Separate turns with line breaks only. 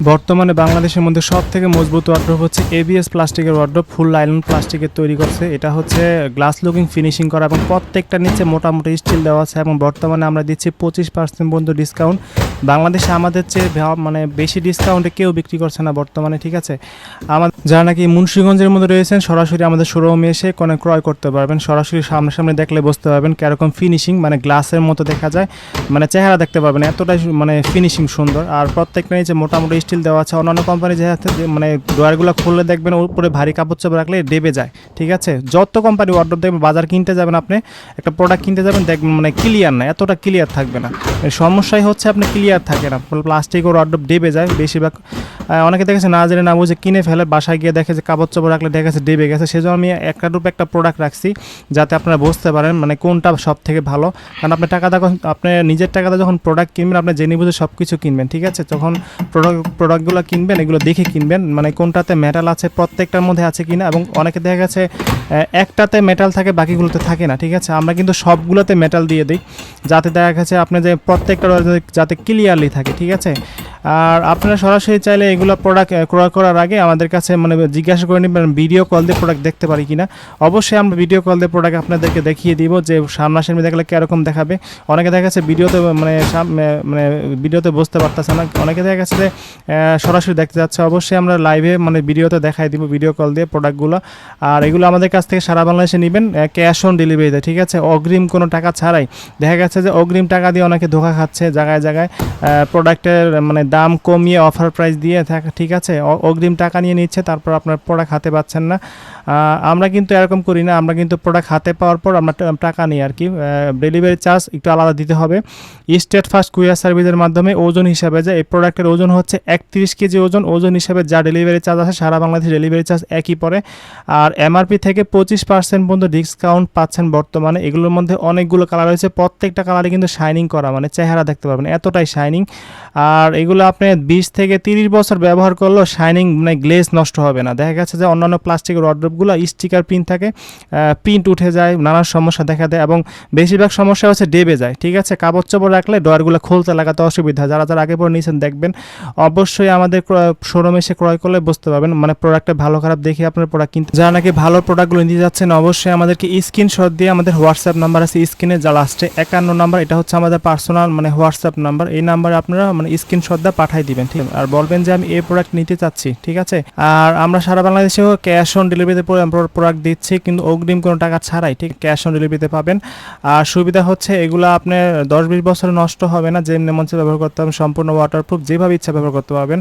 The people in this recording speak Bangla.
বর্তমানে বাংলাদেশের মধ্যে সবথেকে মজবুত ওয়ার্ড্রোব হচ্ছে এবিএস প্লাস্টিকের ওয়ার্ড্রোব, ফুল লাইলন প্লাস্টিকের তৈরি করছে। এটা হচ্ছে গ্লাস লুকিং ফিনিশিং করা এবং প্রত্যেকটা নিচে মোটামুটি স্টিল দেওয়া আছে এবং বর্তমানে আমরা দিচ্ছি 25% পর্যন্ত ডিসকাউন্ট। বাংলাদেশে আমাদের চেয়ে মানে বেশি ডিসকাউন্টে কেউ বিক্রি করছে না বর্তমানে, ঠিক আছে। যারা নাকি মুন্সিগঞ্জের মধ্যে রয়েছেন সরাসরি আমাদের শোরুমে এসে কোনো ক্রয় করতে পারবেন। সরাসরি সামনাসামনি দেখলে বুঝতে পারবেন কীরকম ফিনিশিং, মানে গ্লাসের মতো দেখা যায়, মানে চেহারা দেখতে পারবেন, এতটাই মানে ফিনিশিং সুন্দর। আর প্রত্যেকটা নিচে মোটামুটি স্টিল দেওয়া আছে। অন্যান্য কোম্পানি যে মানে ডোয়ারগুলো খুললে দেখবেন উপরে ভারী কাপড় চাপড় রাখলে ডেবে যায়, ঠিক আছে। যত কোম্পানি ওয়ার্ড্রোব দেখবেন, বাজার কিনতে যাবেন, আপনি একটা প্রোডাক্ট কিনতে যাবেন, দেখবেন মানে ক্লিয়ার না, এতটা ক্লিয়ার থাকবে না। সমস্যাই হচ্ছে আপনি ক্লিয়ার থাকে না, প্লাস্টিক ও ওয়ার্ড্রোব ডেবে যায় বেশিরভাগ। অনেকে দেখেছে না জেনে না বুঝে কিনে ফেলে, বাসায় গিয়ে দেখে যে কাপড় চাপড় রাখলে দেখা গেছে ডেবে গেছে। সেজন্য আমি একটা রূপে একটা প্রোডাক্ট রাখছি যাতে আপনারা বুঝতে পারেন মানে কোনটা সব থেকে ভালো। কারণ আপনি আপনি নিজের টাকাতে যখন প্রোডাক্ট কিনবেন আপনি জেনে বুঝে সব কিছু কিনবেন, ঠিক আছে। যখন প্রোডাক্টগুলো কিনবেন এগুলো দেখে কিনবেন, মানে কোনটাতে মেটাল আছে, প্রত্যেকটার মধ্যে আছে কিনা। এবং অনেকে দেখা গেছে একটাতে মেটাল থাকে বাকিগুলোতে থাকে না, ঠিক আছে। আমরা কিন্তু সবগুলোতে মেটাল দিয়ে দিই যাতে দেখা গেছে আপনি যে প্রত্যেকটা যাতে ক্লিয়ারলি থাকে, ঠিক আছে। আর আপনারা সরাসরি চাইলে এগুলো প্রোডাক্ট ক্রয় করার আগে আমাদের কাছে মানে জিজ্ঞাসা করে নেবেন ভিডিও কল দিয়ে প্রোডাক্ট দেখতে পারি কিনা। অবশ্যই আমরা ভিডিও কল দিয়ে প্রোডাক্ট আপনাদেরকে দেখিয়ে দিব যে সামনাসামনি দেখলে কীরকম দেখাবে। অনেকে দেখা গেছে ভিডিওতে মানে ভিডিওতে বুঝতে পারতেছে না, অনেকে দেখা গেছে যে সরাসরি দেখতে যাচ্ছে। অবশ্যই আমরা লাইভে মানে ভিডিওতে দেখাই দিব ভিডিও কল দিয়ে প্রোডাক্টগুলো। আর এগুলো আমাদের কাছ থেকে সারা বাংলাদেশে নেবেন ক্যাশ অন ডেলিভারিতে, ঠিক আছে, অগ্রিম কোনো টাকা ছাড়াই। দেখা গেছে যে অগ্রিম টাকা দিয়ে অনেকে ধোকা খাচ্ছে জায়গায় জায়গায়, প্রোডাক্টের মানে দাম কমিয়ে অফার প্রাইস দিয়ে থাকে, ঠিক আছে, অগ্রিম টাকা নিয়ে নিচ্ছে, তারপর আপনার প্রোডাক্ট হাতে পাচ্ছেন না। আমরা কিন্তু এরকম করি না, আমরা কিন্তু প্রোডাক্ট হাতে পাওয়ার পর আমরা টাকা নিই আর কি। ডেলিভারি চার্জ একটু আলাদা দিতে হবে। স্টেট ফার্স্ট কুরিয়ার সার্ভিসের মাধ্যমে ওজন হিসাবে যে এই প্রোডাক্টের ওজন হচ্ছে 31 কেজি ওজন হিসাবে যা ডেলিভারি চার্জ আছে সারা বাংলাদেশে ডেলিভারি চার্জ একই পড়ে। আর এমআরপি থেকে 25% পর্যন্ত ডিসকাউন্ট পাচ্ছেন বর্তমানে। এগুলোর মধ্যে অনেকগুলো কালার রয়েছে, প্রত্যেকটা কালারে কিন্তু শাইনিং করা, মানে চেহারা দেখতে পারবেন এতটাই শাইনিং। আর এগুলো আপনি 20 থেকে 30 বছর ব্যবহার করলেও শাইনিং মানে গ্লেজ নষ্ট হবে না। দেখা গেছে যে অন্যান্য প্লাস্টিকের ওয়ার্ড্রোবগুলো স্টিকার প্রিন্ট থাকে, প্রিন্ট উঠে যায়, নানান সমস্যা দেখা দেয় এবং বেশিরভাগ সমস্যা হচ্ছে ডেবে যায়, ঠিক আছে। কাপড় চোপড় রাখলে ডোয়ারগুলো খুলতে লাগাতে অসুবিধা। যারা আগে পরে নিয়েছেন দেখবেন, অবশ্যই আমাদের শোরুমে এসে ক্রয় করলে বুঝতে পারবেন মানে প্রোডাক্টটা ভালো খারাপ দেখে আপনার প্রোডাক্ট কিনতে। যারা নাকি ভালো প্রোডাক্টগুলো নিতে যাচ্ছেন অবশ্যই আমাদেরকে স্ক্রিনশট দিয়ে, আমাদের হোয়াটসঅ্যাপ নাম্বার আছে স্ক্রিনে, যা লাস্টে 51 নাম্বার, এটা হচ্ছে আমাদের পার্সোনাল মানে হোয়াটসঅ্যাপ নাম্বার। এই নাম্বারে আপনারা মানে স্ক্রিনশট দিয়ে পাঠিয়ে দিবেন, ঠিক, আর বলবেন যে আমি এই প্রোডাক্ট নিতে চাচ্ছি, ঠিক আছে। আর আমরা সারা বাংলাদেশেও ক্যাশ অন ডেলিভারিতে প্রোডাক্ট দিচ্ছি, কিন্তু অগ্রিম কোনো টাকা ছাড়াই, ঠিক, ক্যাশ অন ডেলিভারিতে পাবেন। আর সুবিধা হচ্ছে এগুলো আপনার 10-20 বছরে নষ্ট হবে না, যে মঞ্চে ব্যবহার করতে হবে, সম্পূর্ণ ওয়াটারপ্রুফ, যেভাবে ইচ্ছা ব্যবহার করতে পারবেন।